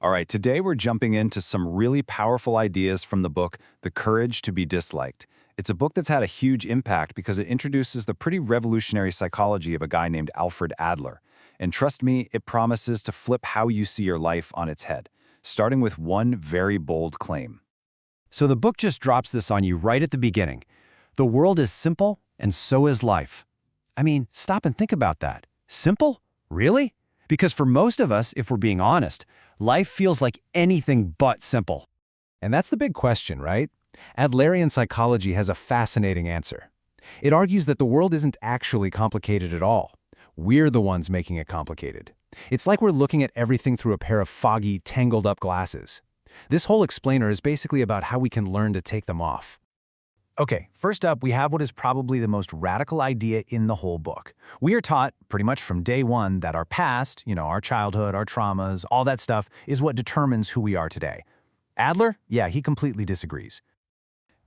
All right, today we're jumping into some really powerful ideas from the book, The Courage to be Disliked. It's a book that's had a huge impact because it introduces the pretty revolutionary psychology of a guy named Alfred Adler. And trust me, it promises to flip how you see your life on its head, starting with one very bold claim. So the book just drops this on you right at the beginning. The world is simple, and so is life. I mean, stop and think about that. Simple? Really? Because for most of us, if we're being honest, life feels like anything but simple. And that's the big question, right? Adlerian psychology has a fascinating answer. It argues that the world isn't actually complicated at all. We're the ones making it complicated. It's like we're looking at everything through a pair of foggy, tangled-up glasses. This whole explainer is basically about how we can learn to take them off. Okay, first up, we have what is probably the most radical idea in the whole book. We are taught, pretty much from day one, that our past, our childhood, our traumas, all that stuff, is what determines who we are today. Adler? Yeah, he completely disagrees.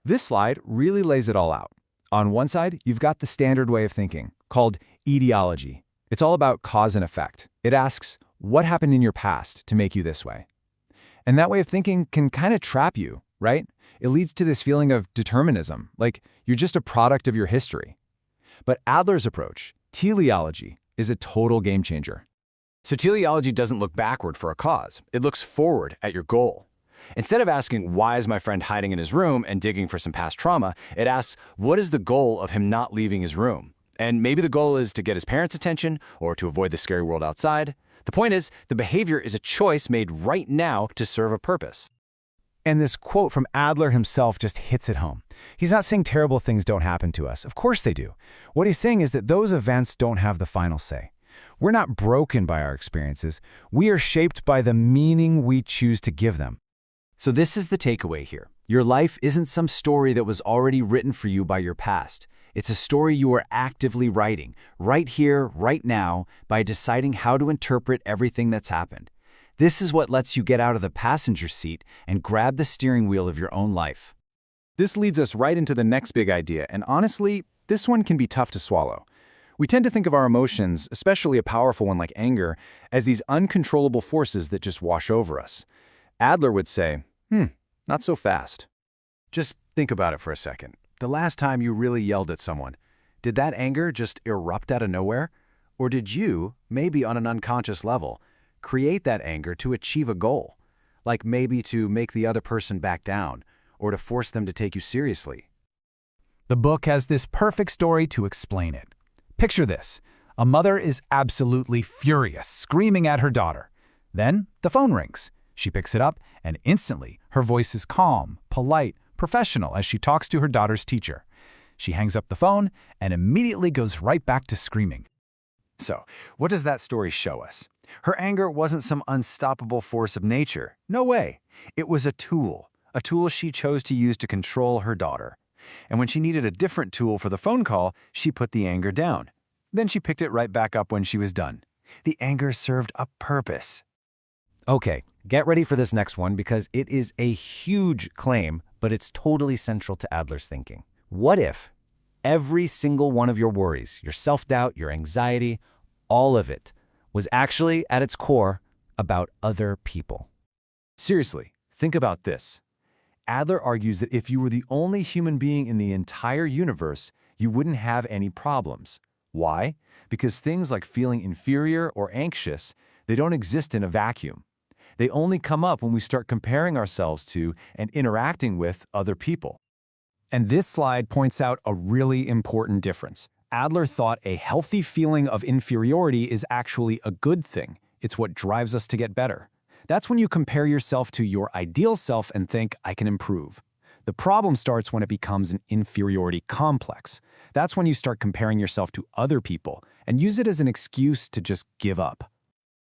This slide really lays it all out. On one side, you've got the standard way of thinking, called etiology. It's all about cause and effect. It asks, what happened in your past to make you this way? And that way of thinking can kind of trap you, right? It leads to this feeling of determinism, like you're just a product of your history. But Adler's approach, teleology, is a total game changer. So teleology doesn't look backward for a cause. It looks forward at your goal. Instead of asking, why is my friend hiding in his room and digging for some past trauma, it asks, what is the goal of him not leaving his room? And maybe the goal is to get his parents' attention or to avoid the scary world outside. The point is, the behavior is a choice made right now to serve a purpose. And this quote from Adler himself just hits it home. He's not saying terrible things don't happen to us. Of course they do. What he's saying is that those events don't have the final say. We're not broken by our experiences. We are shaped by the meaning we choose to give them. So this is the takeaway here. Your life isn't some story that was already written for you by your past. It's a story you are actively writing, right here, right now, by deciding how to interpret everything that's happened. This is what lets you get out of the passenger seat and grab the steering wheel of your own life. This leads us right into the next big idea, and honestly, this one can be tough to swallow. We tend to think of our emotions, especially a powerful one like anger, as these uncontrollable forces that just wash over us. Adler would say, not so fast. Just think about it for a second. The last time you really yelled at someone, did that anger just erupt out of nowhere? Or did you, maybe on an unconscious level, create that anger to achieve a goal? Like maybe to make the other person back down, or to force them to take you seriously? The book has this perfect story to explain it. Picture this. A mother is absolutely furious, screaming at her daughter. Then the phone rings. She picks it up, and instantly her voice is calm, polite, professional as she talks to her daughter's teacher. She hangs up the phone and immediately goes right back to screaming. So, what does that story show us? Her anger wasn't some unstoppable force of nature. No way. It was a tool she chose to use to control her daughter. And when she needed a different tool for the phone call, she put the anger down. Then she picked it right back up when she was done. The anger served a purpose. Okay, get ready for this next one because it is a huge claim, but it's totally central to Adler's thinking. What if every single one of your worries, your self-doubt, your anxiety, all of it, was actually, at its core, about other people? Seriously, think about this. Adler argues that if you were the only human being in the entire universe, you wouldn't have any problems. Why? Because things like feeling inferior or anxious, they don't exist in a vacuum. They only come up when we start comparing ourselves to and interacting with other people. And this slide points out a really important difference. Adler thought a healthy feeling of inferiority is actually a good thing. It's what drives us to get better. That's when you compare yourself to your ideal self and think, I can improve. The problem starts when it becomes an inferiority complex. That's when you start comparing yourself to other people and use it as an excuse to just give up.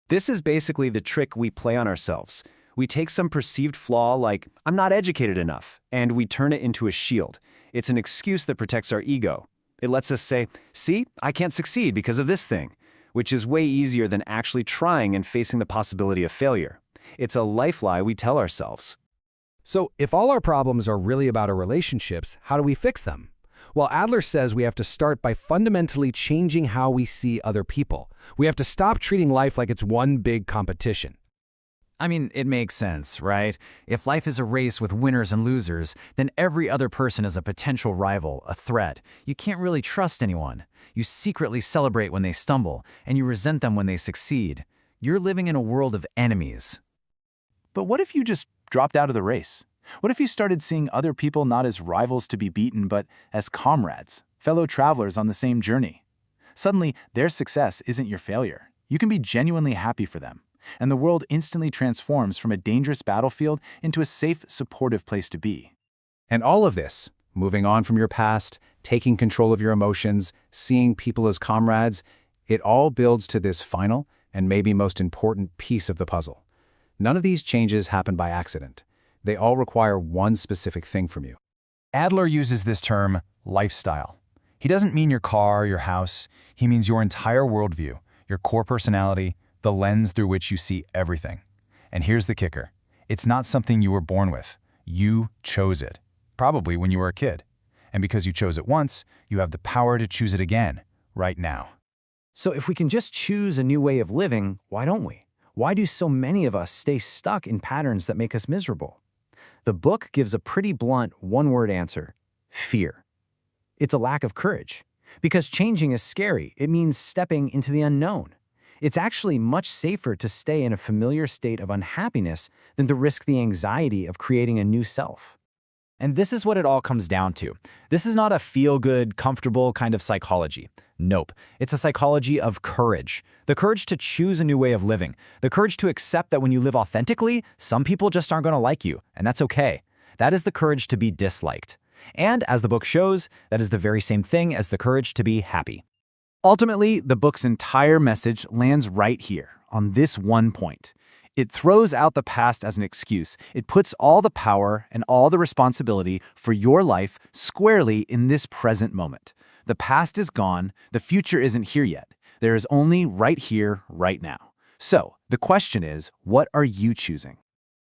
This is basically the trick we play on ourselves. We take some perceived flaw like, I'm not educated enough, and we turn it into a shield. It's an excuse that protects our ego. It lets us say, see, I can't succeed because of this thing, which is way easier than actually trying and facing the possibility of failure. It's a life lie we tell ourselves. So if all our problems are really about our relationships, how do we fix them? Well, Adler says we have to start by fundamentally changing how we see other people. We have to stop treating life like it's one big competition. I mean, it makes sense, right? If life is a race with winners and losers, then every other person is a potential rival, a threat. You can't really trust anyone. You secretly celebrate when they stumble, and you resent them when they succeed. You're living in a world of enemies. But what if you just dropped out of the race? What if you started seeing other people not as rivals to be beaten, but as comrades, fellow travelers on the same journey? Suddenly, their success isn't your failure. You can be genuinely happy for them, and the world instantly transforms from a dangerous battlefield into a safe, supportive place to be. And all of this, moving on from your past, taking control of your emotions, seeing people as comrades, it all builds to this final and maybe most important piece of the puzzle. None of these changes happen by accident. They all require one specific thing from you. Adler uses this term, lifestyle. He doesn't mean your car, your house. He means your entire worldview, your core personality, the lens through which you see everything. And here's the kicker. It's not something you were born with. You chose it, probably when you were a kid. And because you chose it once, you have the power to choose it again, right now. So if we can just choose a new way of living, why don't we? Why do so many of us stay stuck in patterns that make us miserable? The book gives a pretty blunt one-word answer: fear. It's a lack of courage. Because changing is scary. It means stepping into the unknown. It's actually much safer to stay in a familiar state of unhappiness than to risk the anxiety of creating a new self. And this is what it all comes down to. This is not a feel-good, comfortable kind of psychology. Nope. It's a psychology of courage. The courage to choose a new way of living. The courage to accept that when you live authentically, some people just aren't going to like you, and that's okay. That is the courage to be disliked. And as the book shows, that is the very same thing as the courage to be happy. Ultimately, the book's entire message lands right here, on this one point. It throws out the past as an excuse. It puts all the power and all the responsibility for your life squarely in this present moment. The past is gone, the future isn't here yet. There is only right here, right now. So, the question is, what are you choosing?